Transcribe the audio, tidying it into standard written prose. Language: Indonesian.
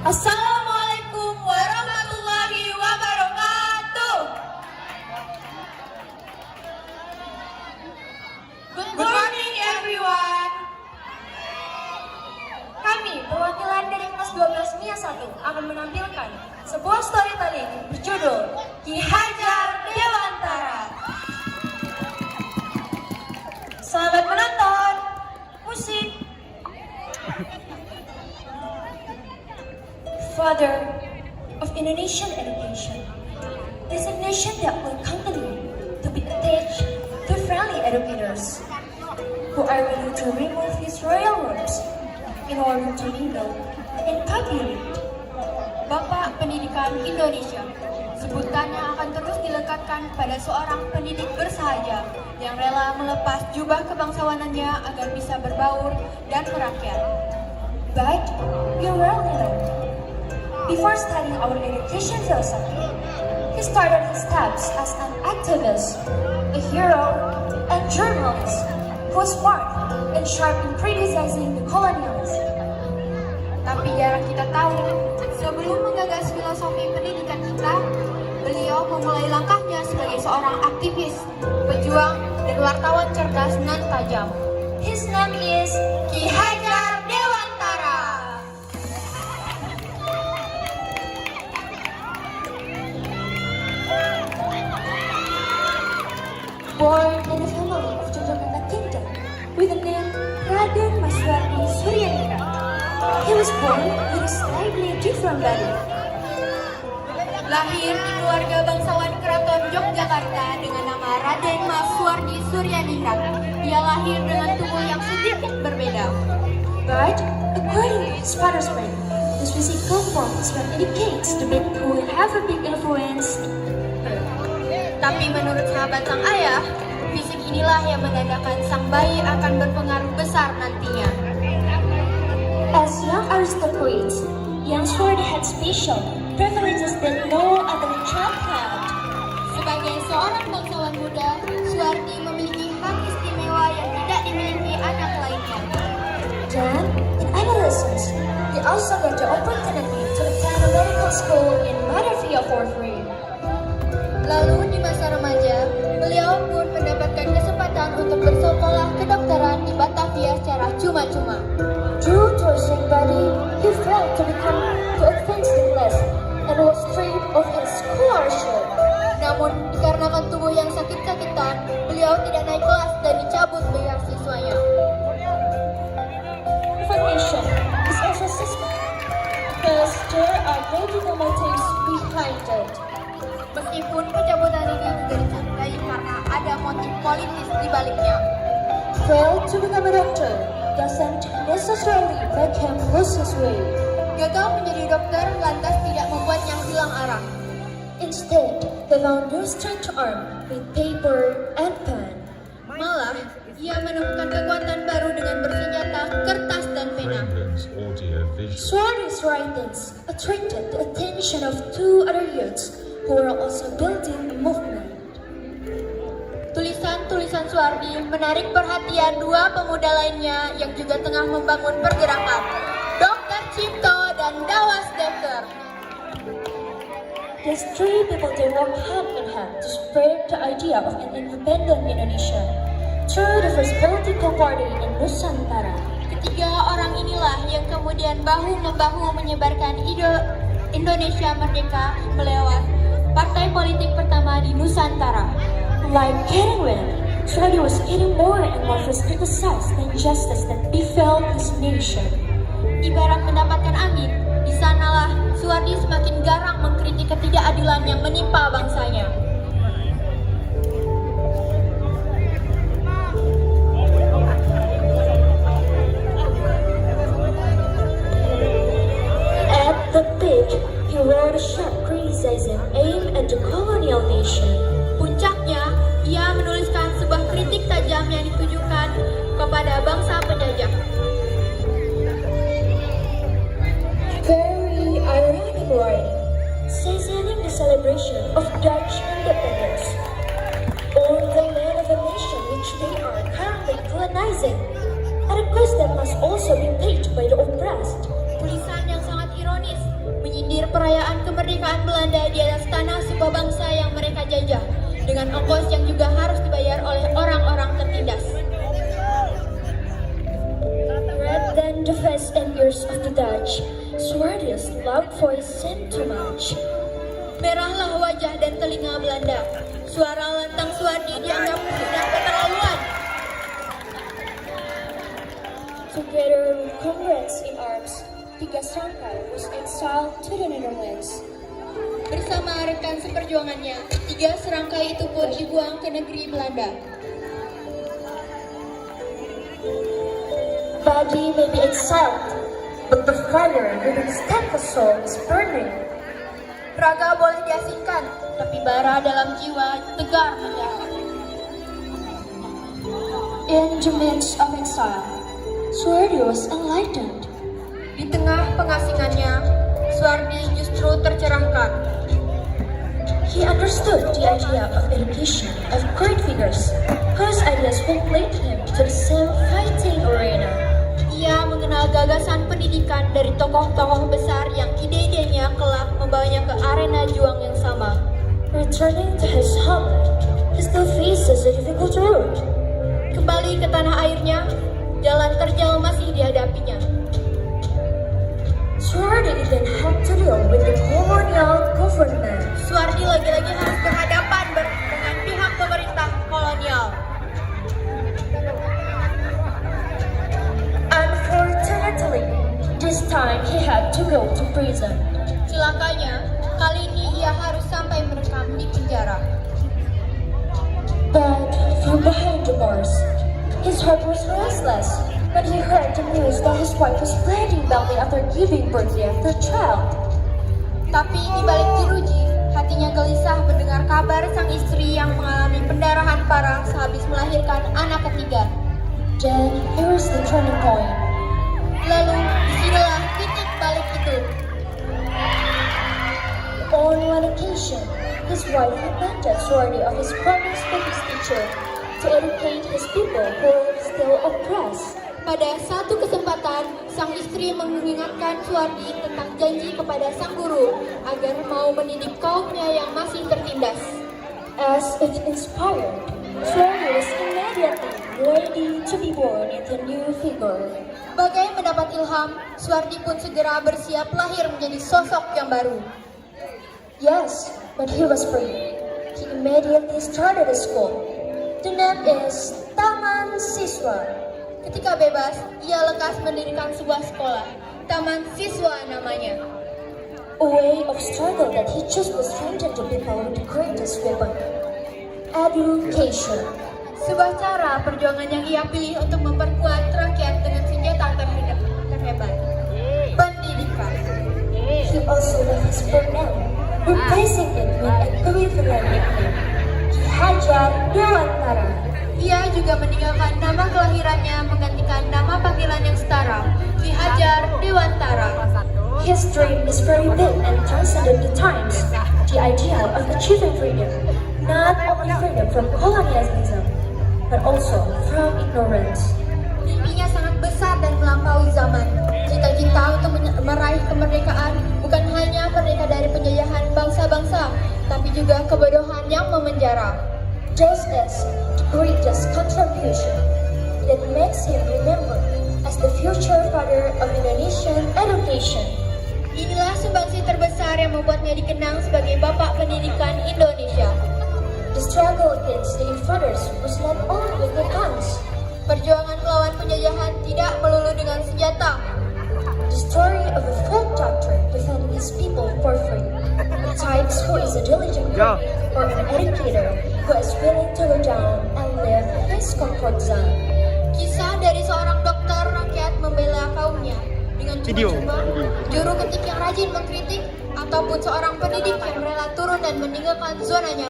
Assalamualaikum warahmatullahi wabarakatuh. Good morning everyone. Kami, perwakilan dari kelas 12 MIA 1 akan menampilkan sebuah storytelling berjudul Ki Hajar Dewantara. Selamat menonton. Musik. Father of Indonesian education, designation that will continue to be attached to friendly educators who are willing to remove his royal robes in order to mingle and populate. Bapak Pendidikan Indonesia, sebutannya akan terus dilekatkan pada seorang pendidik bersahaja yang rela melepas jubah kebangsawanannya agar bisa berbaur dan merakyat. But you're rarely known. Before studying our education philosophy, he started his steps as an activist, a hero, and journalist who was smart and sharp in criticizing the colonialists. Tapi jarang kita tahu, sebelum menggagas filosofi pendidikan kita, beliau memulai langkahnya sebagai seorang aktivis, pejuang, dan wartawan cerdas nan tajam. His name is Ki Hajar Dewantara. Born in a family of Yogyakarta Kingdom with the name Raden Maswardi Suryaningrat, he was born with a slightly different body. Lahir di keluarga bangsawan Keraton Yogyakarta dengan nama Raden Maswardi Suryaningrat. Dia lahir dengan tubuh yang sedikit berbeda. But according to his father's brain, his physical form is what indicates the man who will have a big influence. Tapi menurut sahabat sang ayah, fisik inilah yang menandakan sang bayi akan berpengaruh besar nantinya. As young aristocrats, young Swardi had special privileges that no other child had. Sebagai seorang bangsawan muda, Swardi memiliki hak istimewa yang tidak dimiliki anak lainnya. Then, in adolescence, he also got the opportunity to attend a medical school in Batavia for free. Lalu di masa remaja, beliau pun mendapatkan kesempatan untuk bersekolah kedokteran di Batavia secara cuma-cuma. Due to his young body, he failed to advance in class and was stripped of his scholarship. Namun, dikarenakan tubuh yang sakit-sakitan, beliau tidak naik kelas dan dicabut beasiswanya. Information is also suspect because there are political motives behind it. Meskipun pencabutan ini juga dicurigai karena ada motif politis di baliknya. Fail to become a doctor doesn't necessarily make him lose his way. Gagal menjadi dokter lantas tidak membuatnya hilang arah. Instead, they found new strength to arm with paper and pen. Malah, ia menemukan kekuatan baru dengan bersenjata kertas dan pena. Swardi's writings attracted the attention of two other youths who were also building a movement. Tulisan-tulisan Swardi menarik perhatian dua pemuda lainnya yang juga tengah membangun pergerakan, Dr. Cipto dan Dawas Dekker. These three people they worked hand in hand to spread the idea of an independent Indonesia through the first political party in Nusantara. Ketiga orang inilah yang kemudian bahu-membahu menyebarkan ide Indonesia Merdeka melewat partai politik pertama di Nusantara. Like getting wind, Swardi was getting more and more criticized than justice that befell his nation. Ibarat mendapatkan angin, di sanalah Swardi semakin garang mengkritik ketidakadilan yang menimpa bangsanya. At the peak, he wrote a sharp criticism aimed at the colonial nation. Puncaknya, ia menuliskan sebuah kritik tajam yang ditujukan kepada bangsa penjajah. Very ironic writing, seasoning the celebration of Dutch independence on the land of a nation which they are currently colonizing, at a cost that must also be paid by the oppressed. Tulisan yang sangat ironis perayaan kemerdekaan Belanda di atas tanah sebuah bangsa yang mereka jajah, dengan ongkos yang juga harus dibayar oleh orang-orang tertindas. Red than the face and ears of the Dutch, Suardi's loud voice seemed too much. Merahlah wajah dan telinga Belanda. Suara lantang Suardi dianggap sudah keterlaluan. Together with comrades in arms, Tiga Sangkai was exiled to the Netherlands. Bersama rekan seperjuangannya, 3 serangkai itu pun dibuang ke negeri Belanda. Body may be exiled, but the fire within his temple soul is burning. Raga boleh diasingkan, tapi bara dalam jiwa tegar menyala. In the midst of exile, Suardi was enlightened. Di tengah pengasingannya, Suardi justru tercerahkan. He understood the idea of education of great figures, whose ideas will lead him to the same fighting arena. Ia mengenal gagasan pendidikan dari tokoh-tokoh besar yang ide-idenya kelak membawanya ke arena juang yang sama. Returning to his homeland, he still faces a difficult road. Kembali ke tanah airnya, jalan terjal masih dihadapinya. Suardi then had to deal with the colonial government. Suardi lagi-lagi harus berhadapan dengan pihak pemerintah kolonial. Unfortunately, this time he had to go to prison. Celakanya, kali ini ia harus sampai mendekam di penjara. But from behind the bars, his heart was restless when he heard the news that his wife was bleeding badly after giving birth to their child. Tapi di balik jeruji, hatinya gelisah mendengar kabar sang istri yang mengalami pendarahan parah sehabis melahirkan anak ketiga. Then here is the turning point. Lalu, disinilah titik balik itu. On one occasion, his wife reminded Suardi of his promise to his teacher to educate his people who were still oppressed. Pada satu kesempatan, sang istri mengingatkan Suardi tentang janji kepada sang guru agar mau mendidik kaumnya yang masih tertindas. As if inspired, Suardi was immediately ready to be born into a new figure. Bagai mendapat ilham, Suardi pun segera bersiap lahir menjadi sosok yang baru. Yes, when he was free, he immediately started a school. The name is Taman Siswa. Ketika bebas, ia lekas mendirikan sebuah sekolah, Taman Siswa namanya. A way of struggle that he chose to strengthen the people with the greatest weapon, education. Sebuah cara perjuangan yang ia pilih untuk memperkuat rakyat dengan senjata terhebat, pendidikan. He also left his full name, replacing it with an equivalent nickname, Ki Hajar Dewantara. Ia juga meninggalkan nama kelahirannya menggantikan nama panggilan yang setara, Ki Hajar Dewantara. His dream is very big and transcended the times, the ideal of achieving freedom, not only freedom from colonialism, but also from ignorance. Mimpinya sangat besar dan melampaui zaman. Cita-cita untuk meraih kemerdekaan bukan hanya merdeka dari penjajahan bangsa-bangsa, tapi juga kebodohan yang memenjara. This is the greatest contribution that makes him remembered as the future father of Indonesian education. Inilah sumbangsi terbesar yang membuatnya dikenang sebagai Bapak Pendidikan Indonesia. The struggle against the invaders was not only with the guns. Perjuangan melawan penjajahan tidak melulu dengan senjata. The story of a folk doctor defending his people for free. A types who is a diligent critic or an educator who is willing to go down and leave his comfort zone. Kisah dari seorang dokter rakyat membela kaumnya dengan cuma-cuma, juru ketik yang rajin mengkritik, ataupun seorang pendidik yang rela turun dan meninggalkan zonanya.